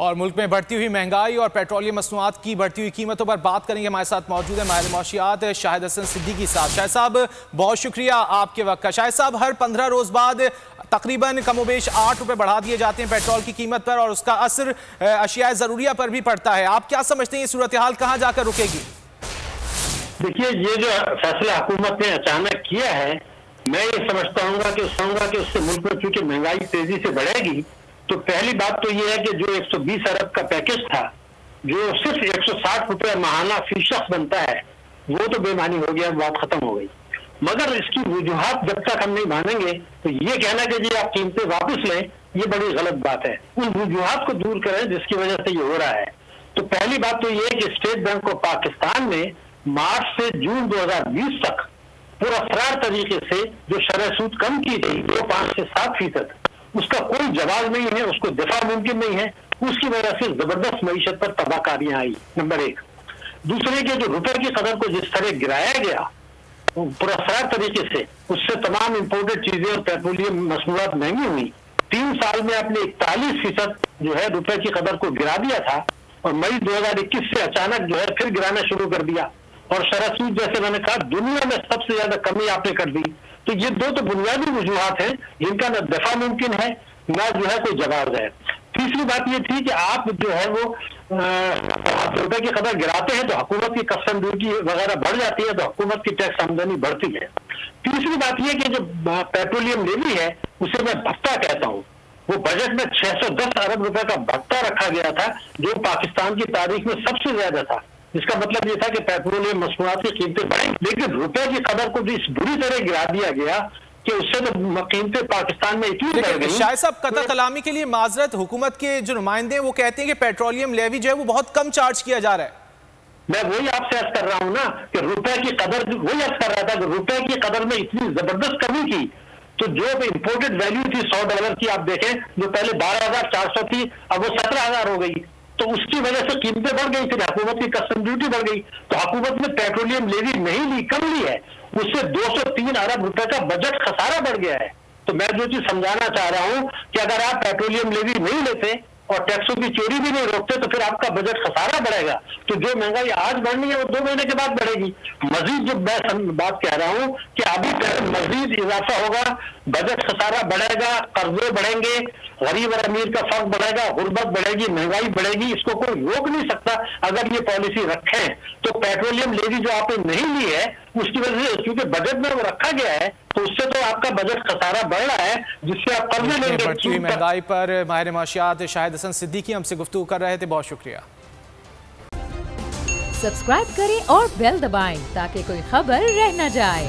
और मुल्क में बढ़ती हुई महंगाई और पेट्रोलियम मसनूआत की बढ़ती हुई कीमतों पर बात करेंगे। हमारे साथ मौजूद है माहिर मौशियात शाहिद हसन सिद्दीकी साहब। शाहिद साहब, बहुत शुक्रिया आपके वक्त का। शाहिद साहब, हर 15 रोज़ बाद तकरीबन कमोबेश 8 रुपये बढ़ा दिए जाते हैं पेट्रोल की कीमत पर, और उसका असर अशिया ज़रूरिया पर भी पड़ता है। आप क्या समझते हैं ये सूरत हाल कहाँ जाकर रुकेगी? देखिए, ये जो फैसला हुकूमत ने अचानक किया है, मैं ये समझता हूँ कि उससे मुल्क में चूंकि महंगाई तेजी से बढ़ेगी, तो पहली बात तो ये है कि जो 120 अरब का पैकेज था, जो सिर्फ 160 रुपये माहाना फी शख्स बनता है, वो तो बेमानी हो गया, बात खत्म हो गई। मगर इसकी वजूहात जब तक हम नहीं मानेंगे तो ये कहना कि जी आप कीमतें वापस लें, ये बड़ी गलत बात है। उन वजूहात को दूर करें जिसकी वजह से ये हो रहा है। तो पहली बात तो ये है कि स्टेट बैंक ऑफ पाकिस्तान ने मार्च से जून 2020 तक पुरअसरार तरीके से जो शरह सूद कम की थी, वो 5 से 7%, उसका कोई जवाब नहीं है, उसको दिफा मुमकिन नहीं है। उसकी वजह से जबरदस्त मईशत पर तबाहकारियां आई, नंबर 1। दूसरे के जो रुपए की कदर को जिस तरह गिराया गया पुरअसरार तरीके से, उससे तमाम इंपोर्टेड चीजें और पेट्रोलियम मसनूआत महंगी हुई। 3 साल में आपने 41% जो है रुपए की कदर को गिरा दिया था, और मई 2021 से अचानक जो है फिर गिराना शुरू कर दिया। और शरह सूद, जैसे मैंने कहा, दुनिया में सबसे ज्यादा कमी आपने कर दी। तो ये दो तो बुनियादी वजूहात हैं जिनका न दफा मुमकिन है, न जो है कोई जवाब है। तीसरी बात ये थी कि आप जो है वो रुपए की कदर गिराते हैं तो हुकूमत की कस्टम ड्यूटी वगैरह बढ़ जाती है, तो हुकूमत की टैक्स आमदनी बढ़ती है। तीसरी बात यह कि जो पेट्रोलियम लेवी है, उसे मैं भत्ता कहता हूँ। वो बजट में 610 अरब रुपए का भत्ता रखा गया था, जो पाकिस्तान की तारीख में सबसे ज्यादा था। इसका मतलब ये था कि पेट्रोलियम मसनूआत की कीमतें बढ़ेंगी, लेकिन रुपए की कदर को भी इस बुरी तरह गिरा दिया गया कि उससे तो कीमतें पाकिस्तान में इतनी बढ़ गई। शायद साहब, कतल कलामी के लिए माजरत, हुकूमत के जो नुमाइंदे वो कहते हैं कि पेट्रोलियम लेवी जो है वो बहुत कम चार्ज किया जा रहा है। मैं वही आपसे अर्ज कर रहा हूँ ना कि रुपए की कदर, वही अर्ज कर रहा था कि रुपए की कदर में इतनी जबरदस्त कमी की, तो जो इंपोर्टेड वैल्यू थी $100 की, आप देखें, जो पहले 12,400 थी, अब वो 17,000 हो गई। तो उसकी वजह से कीमतें बढ़ गई, फिर हुकूमत की कस्टम ड्यूटी बढ़ गई। तो हुकूमत ने पेट्रोलियम लेवी नहीं ली, कम ली है, उससे 203 अरब रुपए का बजट खसारा बढ़ गया है। तो मैं जो चीज समझाना चाह रहा हूं कि अगर आप पेट्रोलियम लेवी नहीं लेते और टैक्सों की चोरी भी नहीं रोकते, तो फिर आपका बजट खसारा बढ़ेगा। तो जो महंगाई आज बढ़नी है वो 2 महीने के बाद बढ़ेगी। मजीद जो मैं बात कह रहा हूं कि अभी मजीद इजाफा होगा, बजट खसारा बढ़ेगा, कर्जे बढ़ेंगे, गरीब और अमीर का फर्क बढ़ेगा, गुर्बत बढ़ेगी, महंगाई बढ़ेगी। इसको कोई रोक नहीं सकता अगर ये पॉलिसी रखें। तो पेट्रोलियम लेवी जो आपने नहीं ली है, उसकी वजह से, क्योंकि बजट में वो रखा गया है, तो उससे तो आपका बजट खसारा बढ़ रहा है, जिससे आप कर्जे लेंगे। बढ़ती हुई महंगाई पर माहिर मौशियात शाहिद हसन सिद्दीकी हमसे गुफ्तगू कर रहे थे। बहुत शुक्रिया। सब्सक्राइब करें और बेल दबाएं ताकि कोई खबर रह न जाए।